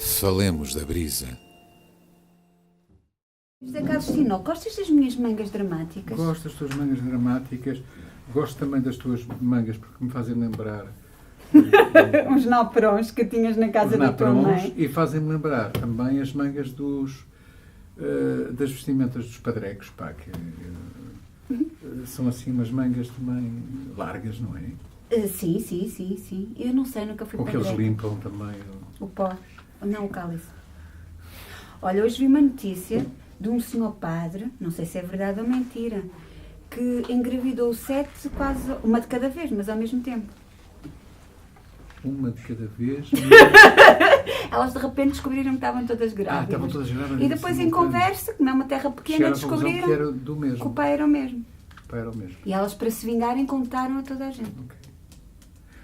Falemos da brisa. José Carlos Tino, gostas das minhas mangas dramáticas? Gosto das tuas mangas dramáticas, gosto também das tuas mangas porque me fazem lembrar Uns naprons que tinhas na casa da tua mãe. e fazem-me lembrar também as mangas das vestimentas dos padrecos, pá, que são assim umas mangas também largas, não é? Sim. Eu não sei, nunca fui Ou que padre. eles limpam também. O pó, não o cálice. Olha, hoje vi uma notícia de um senhor padre, não sei se é verdade ou mentira, que engravidou 7, quase, uma de cada vez, mas ao mesmo tempo. Uma de cada vez. Elas de repente descobriram que estavam todas grávidas. Estavam todas grávidas. E depois em conversa, como é uma terra pequena, descobriram que era do mesmo. que o pai era o mesmo. O pai era o mesmo. E elas, para se vingarem, contaram a toda a gente. Okay.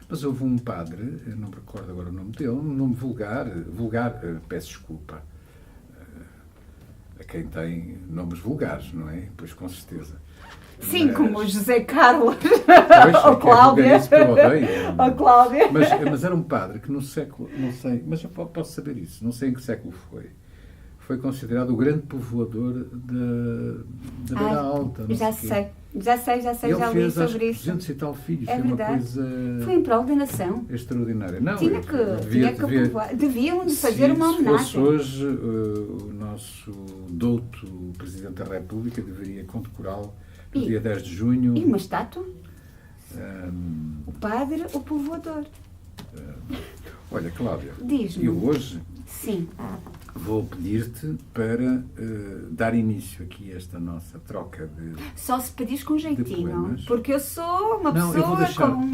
Mas houve um padre, eu não me recordo agora o nome dele, um nome vulgar, peço desculpa a quem tem nomes vulgares, não é? Pois com certeza. Sim, como o José Carlos, Pois, ou Cláudia. Que eu odeio. Ou Cláudia. Mas era um padre que no século, não sei, mas eu posso saber isso, não sei em que século foi considerado o grande povoador da Beira Alta. Já sei, já li sobre isso. 200 e tal filhos, É foi uma verdade. coisa Foi em prol da nação. extraordinária. Não, Tinha que povoar. Deviam fazer uma Se fosse homenagem. hoje, o nosso douto Presidente da República deveria condecorá-lo no dia 10 de junho. E uma estátua? Ahm, O padre, o povoador. Olha, Cláudia, Diz-me. eu hoje Sim. vou pedir-te para dar início aqui a esta nossa troca de... Só se pedires com jeitinho. poemas. Porque eu sou uma Não, pessoa com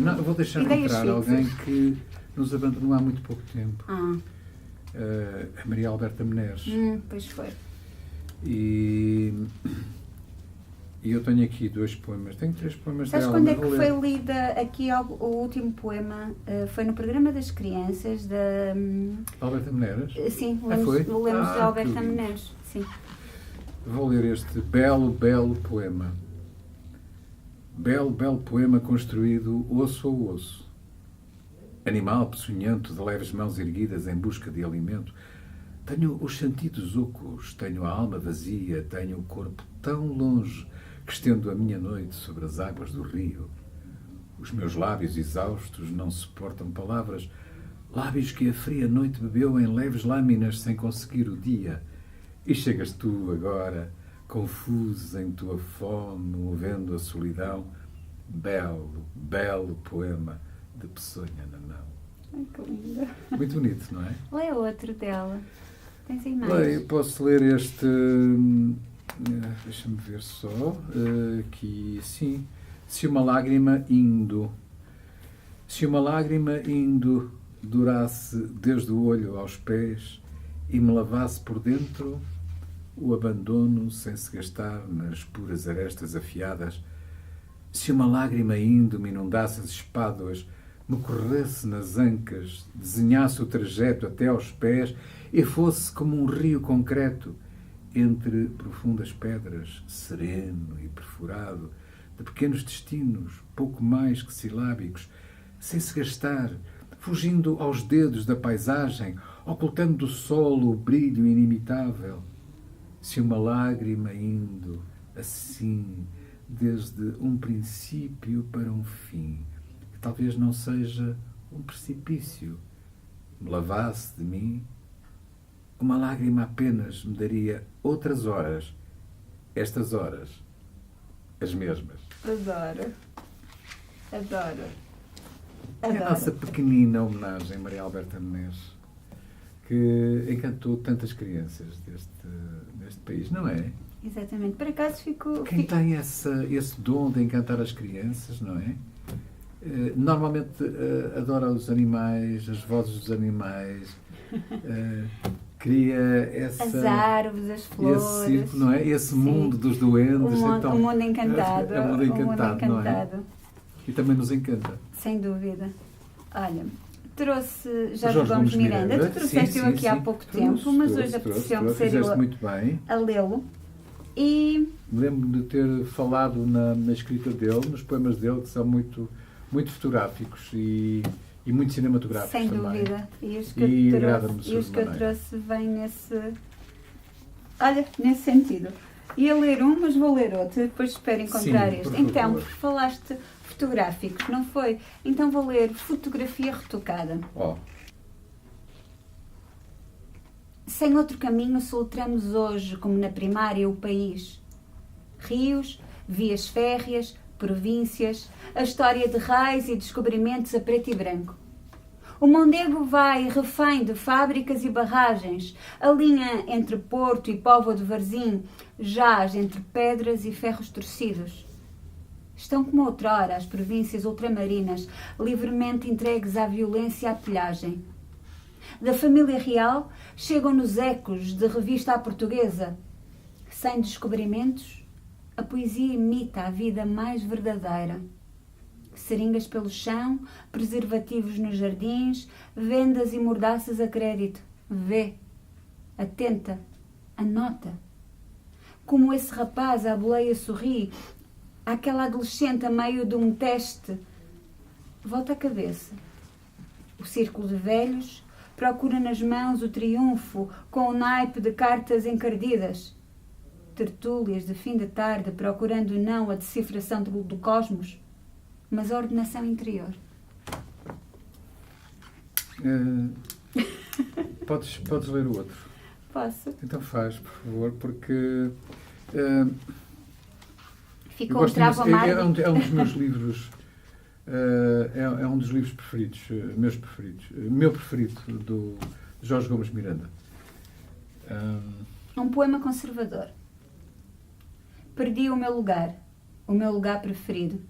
eu vou deixar ideias entrar fixas. alguém que nos abandonou há muito pouco tempo. Ah, A Maria Alberta Menezes. pois foi. E eu tenho aqui 2 poemas. Tenho 3 poemas Sabes dela. quando é mas que vou foi ler. lida aqui o último poema? Foi no programa das crianças da... Alberta Menezes? Sim, foi? lemos de Ah, Alberta que lindo. Menezes. Sim. Vou ler este belo poema. Belo poema construído osso a osso. Animal peçonhento de leves mãos erguidas em busca de alimento. Tenho os sentidos ocos, tenho a alma vazia, tenho o corpo tão longe que estendo a minha noite sobre as águas do rio. Os meus lábios exaustos não suportam palavras, lábios que a fria noite bebeu em leves lâminas sem conseguir o dia. E chegas tu agora, confuso em tua fome, movendo a solidão. Belo poema de peçonha na mão. Ai, que linda. Muito bonito, não é? Lê outro dela. Tens aí mais? Bem, posso ler este. Deixa-me ver só. Aqui, sim. Se uma lágrima indo durasse desde o olho aos pés e me lavasse por dentro o abandono sem se gastar nas puras arestas afiadas, se uma lágrima indo me inundasse as espáduas, me corresse nas ancas, desenhasse o trajeto até aos pés e fosse como um rio concreto entre profundas pedras, sereno e perfurado, de pequenos destinos, pouco mais que silábicos, sem se gastar, fugindo aos dedos da paisagem, ocultando do solo o brilho inimitável. Se uma lágrima indo assim, desde um princípio para um fim, que talvez não seja um precipício, me lavasse de mim, uma lágrima apenas me daria outras horas, estas horas, as mesmas. Adoro. É a nossa pequenina homenagem a Maria Alberta Menezes, que encantou tantas crianças deste país, não é? Exatamente. Por acaso Quem tem esse dom de encantar as crianças, não é? Normalmente adora os animais, as vozes dos animais, cria as árvores, as flores. esse circo, não é? Esse Sim. mundo dos duendes. O mundo encantado. É o mundo encantado, não é? E também nos encanta. Sem dúvida. Olha, trouxe Jorge Jorge Gomes Gomes Miranda. Miranda. Tu trouxeste eu aqui há pouco tempo, mas hoje apeteceu-me ser eu muito bem. a lê-lo. E Lembro-me de ter falado na escrita dele, nos poemas dele, que são muito, muito fotográficos e E muito cinematográficos sem também. dúvida. E os E agrada-me de que eu sobremaneira. trouxe vêm nesse... Olha, nesse sentido. Ia ler um, mas vou ler outro. Depois espero encontrar Sim, este. por Então, favor. falaste fotográficos, não foi? Então vou ler Fotografia Retocada. Oh, Sem outro caminho, soletramos hoje, como na primária, o país. Rios, vias férreas, províncias, a história de raios e descobrimentos a preto e branco. O Mondego vai refém de fábricas e barragens. A linha entre Porto e Póvoa de Varzim jaz entre pedras e ferros torcidos. Estão como outrora as províncias ultramarinas, livremente entregues à violência e à pilhagem. Da família real chegam-nos ecos de revista à portuguesa. Sem descobrimentos, a poesia imita a vida mais verdadeira. Seringas pelo chão, preservativos nos jardins, vendas e mordaças a crédito. Vê, atenta, anota. Como esse rapaz à boleia sorri, aquela adolescente a meio de um teste. Volta a cabeça. O círculo de velhos procura nas mãos o triunfo com o naipe de cartas encardidas. Tertúlias de fim de tarde procurando não a decifração do cosmos, mas a ordenação interior. podes ler o outro? Posso? Então faz, por favor, porque Ficou um travo amargo. é um dos meus livros, é um dos livros preferidos, meus preferidos. Meu preferido, do Jorge Gomes Miranda. Um poema conservador. Perdi o meu lugar preferido.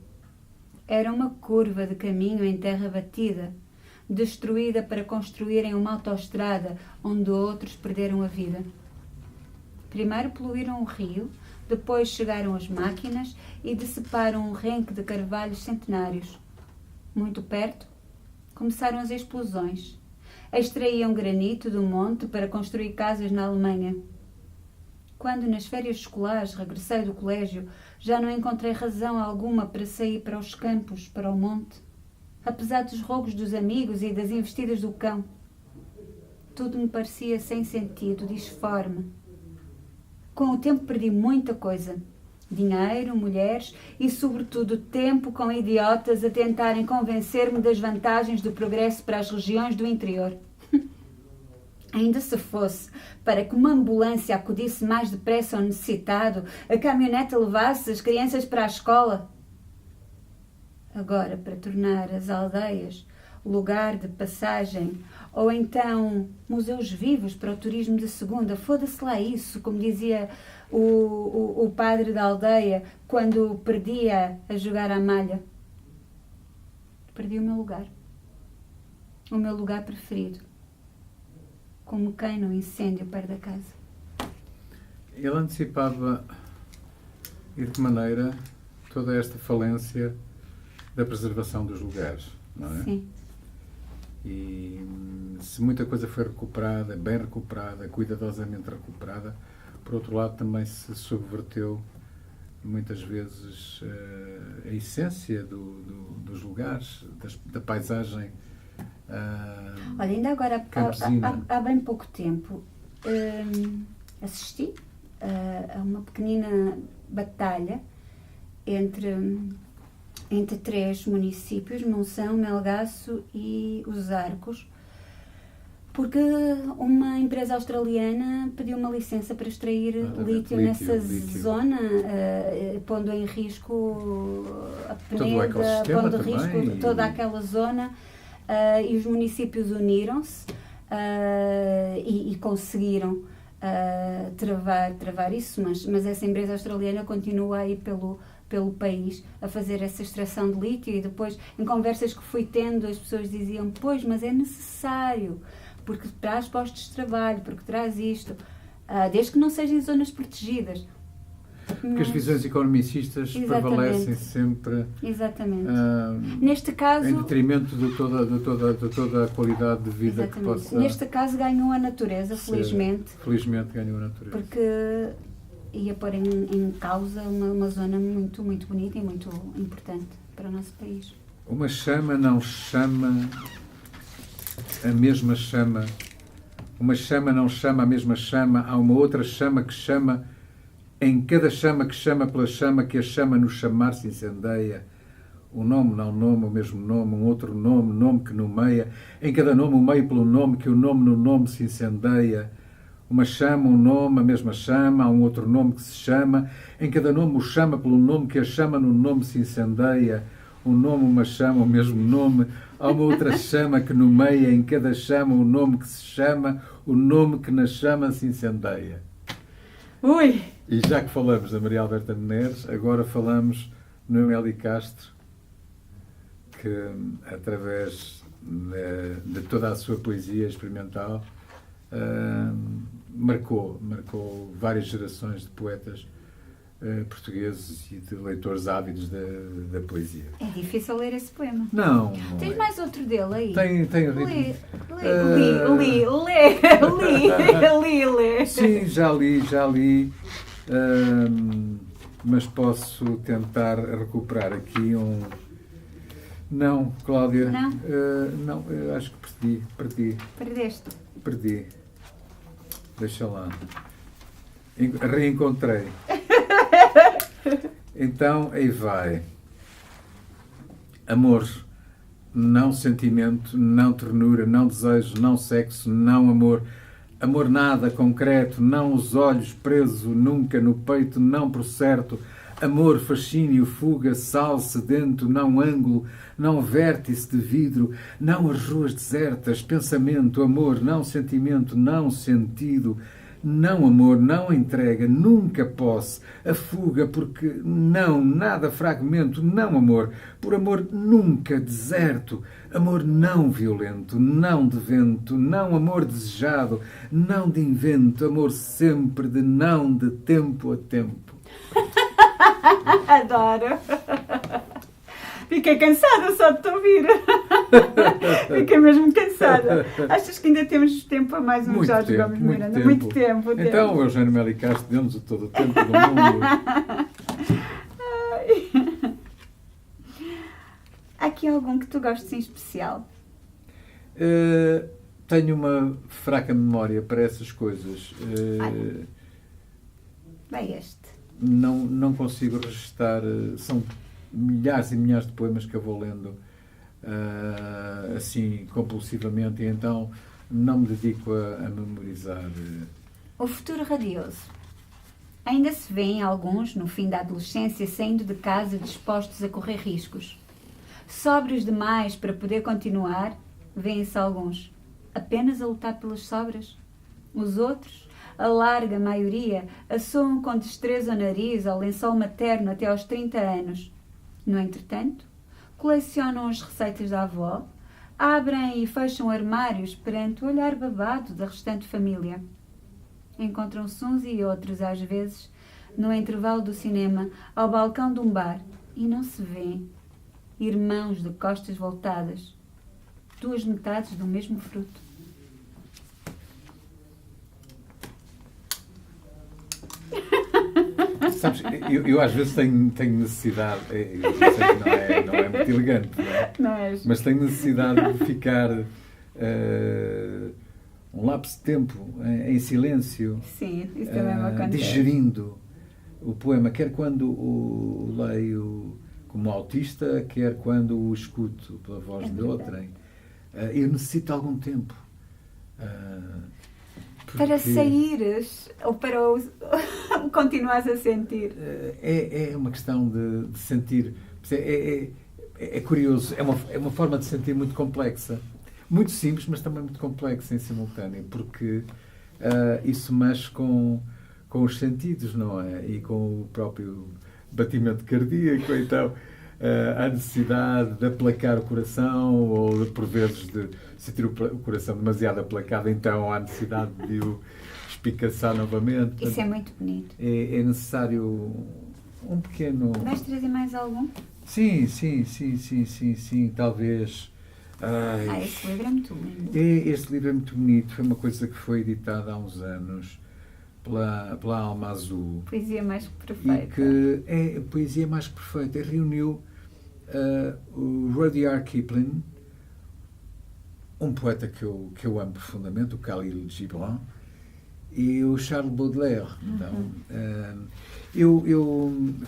Era uma curva de caminho em terra batida, destruída para construírem uma autoestrada onde outros perderam a vida. Primeiro poluíram o rio, depois chegaram as máquinas e deceparam um renque de carvalhos centenários. Muito perto, começaram as explosões. Extraíam granito do monte para construir casas na Alemanha. Quando, nas férias escolares, regressei do colégio, já não encontrei razão alguma para sair para os campos, para o monte, apesar dos rogos dos amigos e das investidas do cão. Tudo me parecia sem sentido, disforme. Com o tempo perdi muita coisa. Dinheiro, mulheres e, sobretudo, tempo com idiotas a tentarem convencer-me das vantagens do progresso para as regiões do interior. Ainda se fosse para que uma ambulância acudisse mais depressa ao necessitado, a caminhonete levasse as crianças para a escola. Agora, para tornar as aldeias lugar de passagem, ou então museus vivos para o turismo de segunda, foda-se lá isso, como dizia o padre da aldeia quando perdia a jogar à malha. Perdi o meu lugar preferido. Como quem no incêndio perto da casa. Ele antecipava, e de que maneira, toda esta falência da preservação dos lugares, não é? Sim. E se muita coisa foi recuperada, bem recuperada, cuidadosamente recuperada, por outro lado também se subverteu muitas vezes a essência dos lugares, da paisagem. Olha, ainda agora, há bem pouco tempo, assisti a uma pequenina batalha entre três municípios, Monção, Melgaço e Os Arcos, porque uma empresa australiana pediu uma licença para extrair lítio nessa zona, pondo em risco a Peneda, pondo em risco toda aquela zona. E os municípios uniram-se e conseguiram travar isso, mas essa empresa australiana continua aí pelo país a fazer essa extração de lítio, e depois, em conversas que fui tendo, as pessoas diziam, pois, mas é necessário, porque traz postos de trabalho, porque traz isto, desde que não sejam em zonas protegidas. Porque as visões economicistas prevalecem sempre. Exatamente. Neste caso, em detrimento de toda a qualidade de vida que possa. Neste caso ganhou a natureza, felizmente. Felizmente ganhou a natureza. Porque ia pôr em causa uma zona muito, muito bonita e muito importante para o nosso país. Uma chama não chama a mesma chama. Uma chama não chama a mesma chama, há uma outra chama que chama, em cada chama que chama pela chama, que a chama no chamar se incendeia. Um nome não nome, o mesmo nome, um outro nome, nome que nomeia, em cada nome o meio pelo nome, que o nome no nome se incendeia. Uma chama, um nome, a mesma chama, há um outro nome que se chama, em cada nome o chama pelo nome, que a chama no nome se incendeia. Um nome, uma chama, o mesmo nome, há uma outra chama que nomeia, em cada chama o nome que se chama, o nome que na chama se incendeia. Ui! E já que falamos da Maria Alberta Neneres, agora falamos no Amélie Castro, que através de toda a sua poesia experimental marcou várias gerações de poetas portugueses e de leitores ávidos da poesia. É difícil ler esse poema. Não. Tens mais outro dele aí? Tem Lê. Sim, já li. Mas posso tentar recuperar aqui um... Não, Cláudia. Não? Não, eu acho que perdi. Perdeste? Perdi. Deixa lá. Reencontrei. Então, aí vai. Amor, não sentimento, não ternura, não desejo, não sexo, não amor. Amor nada concreto, não os olhos presos nunca no peito, não por certo. Amor, fascínio, fuga, sal sedento, não ângulo, não vértice de vidro, não as ruas desertas, pensamento, amor, não sentimento, não sentido, não amor, não entrega, nunca posse, a fuga, porque não, nada fragmento, não amor, por amor nunca deserto, amor não violento, não de vento, não amor desejado, não de invento, amor sempre de não de tempo a tempo. Adoro! Fiquei cansada só de te ouvir. Fiquei mesmo cansada. Achas que ainda temos tempo a mais um Jorge Gomes Miranda? Muito tempo. Então, o Eugênio Amélie Castro deu-nos todo o tempo do mundo. Há aqui algum que tu gostes em especial? Tenho uma fraca memória para essas coisas. Vai este. Não consigo registar. São milhares e milhares de poemas que eu vou lendo assim compulsivamente, e então não me dedico a memorizar. O futuro radioso. Ainda se vêem alguns, no fim da adolescência, saindo de casa dispostos a correr riscos. Sóbrios demais para poder continuar, vêem-se alguns apenas a lutar pelas sobras. Os outros, a larga maioria, assoam com destreza o nariz ao lençol materno até aos 30 anos. No entretanto, colecionam as receitas da avó, abrem e fecham armários perante o olhar babado da restante família. Encontram-se uns e outros, às vezes, no intervalo do cinema, ao balcão de um bar, e não se vêem. Irmãos de costas voltadas, duas metades do mesmo fruto. Sabes, eu às vezes tenho necessidade, eu sei que não é muito elegante, não é? Não és. Mas tenho necessidade de ficar um lapso de tempo em silêncio. Sim, isso também me acontece. Digerindo o poema, quer quando o leio como autista, quer quando o escuto pela voz de outrem. Eu necessito algum tempo. Para saíres ou para continuares a sentir? É uma questão de sentir. É curioso, é uma forma de sentir muito complexa. Muito simples, mas também muito complexa em simultâneo, porque isso mexe com os sentidos, não é? E com o próprio batimento cardíaco, então há necessidade de aplacar o coração, ou por vezes de sentir o coração demasiado aplacado, então há necessidade de o espicaçar novamente. Isso é muito bonito. É necessário um pequeno... Vais trazer mais algum? Sim, talvez... Este livro é muito lindo. Este livro é muito bonito, foi uma coisa que foi editada há uns anos pela Alma Azul. Poesia mais que perfeita. E que é a poesia mais que perfeita. Reuniu o Rudyard Kipling, um poeta que eu amo profundamente, o Khalil Gibran, e o Charles Baudelaire. Então,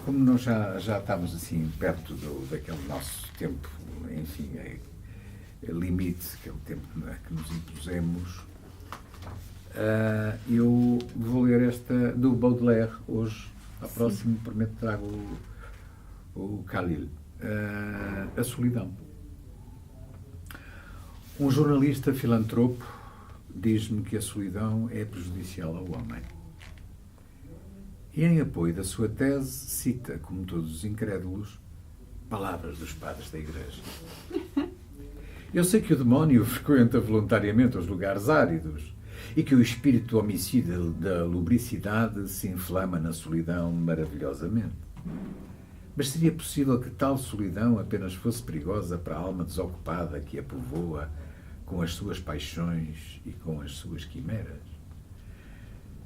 como nós já estamos assim perto daquele nosso tempo, enfim, limite, aquele tempo que nos impusemos, eu vou ler esta do Baudelaire hoje. Ao próximo, prometo, trago o Khalil. A solidão. Um jornalista filantropo diz-me que a solidão é prejudicial ao homem. E em apoio da sua tese, cita, como todos os incrédulos, palavras dos padres da Igreja. Eu sei que o demónio frequenta voluntariamente os lugares áridos e que o espírito homicida da lubricidade se inflama na solidão maravilhosamente. Mas seria possível que tal solidão apenas fosse perigosa para a alma desocupada que a povoa com as suas paixões e com as suas quimeras?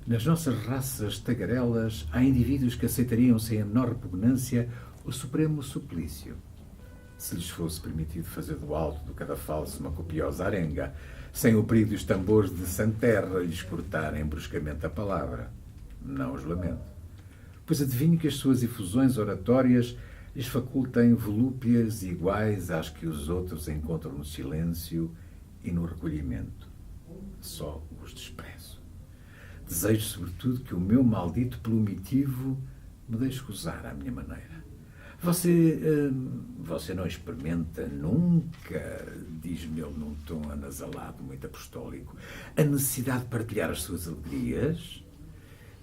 Nas nossas raças tagarelas há indivíduos que aceitariam sem a menor repugnância o supremo suplício, se lhes fosse permitido fazer do alto do cadafalso uma copiosa arenga, sem o perigo dos tambores de Santerra lhes cortarem bruscamente a palavra. Não os lamento, pois adivinho que as suas efusões oratórias lhes facultem volúpias iguais às que os outros encontram no silêncio e no recolhimento. Só os desprezo. Desejo, sobretudo, que o meu maldito plumitivo me deixe gozar à minha maneira. Você não experimenta nunca, diz-me ele num tom anasalado, muito apostólico, a necessidade de partilhar as suas alegrias?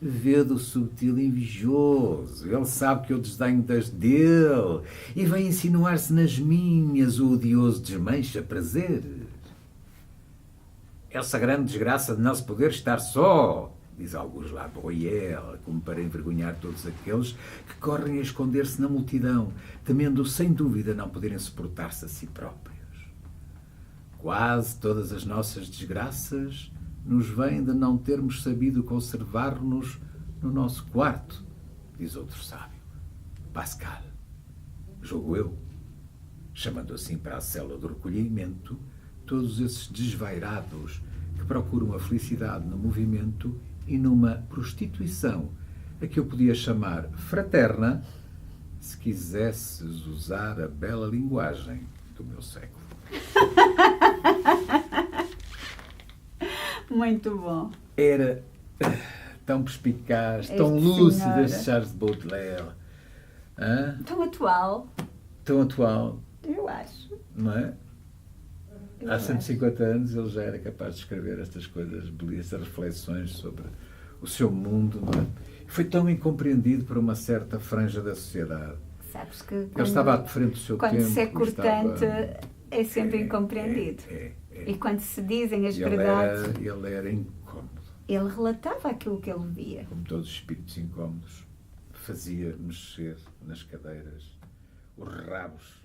Vê do subtil invejoso. Ele sabe que eu desdenho das dele e vem insinuar-se nas minhas o odioso desmancha prazeres. Essa grande desgraça de não se poder estar só, diz alguns lá Breuil, como para envergonhar todos aqueles que correm a esconder-se na multidão, temendo sem dúvida não poderem suportar-se a si próprios. Quase todas as nossas desgraças nos vêm de não termos sabido conservar-nos no nosso quarto, diz outro sábio, Pascal. Julgo eu, chamando assim para a cela do recolhimento todos esses desvairados que procuram a felicidade no movimento e numa prostituição a que eu podia chamar fraterna, se quisesses usar a bela linguagem do meu século. Muito bom. Era tão perspicaz, tão lúcido este Charles Baudelaire. Hã? Tão atual. Tão atual. Eu acho. Não é? Há 150 anos ele já era capaz de escrever estas coisas, estas reflexões sobre o seu mundo, não é? Foi tão incompreendido por uma certa franja da sociedade. Sabes que Ele estava à frente do seu tempo. Quando se é cortante, é sempre incompreendido. E quando se dizem as verdades... Ele era incómodo. Ele relatava aquilo que ele via. Como todos os espíritos incómodos, fazia mexer nas cadeiras os rabos.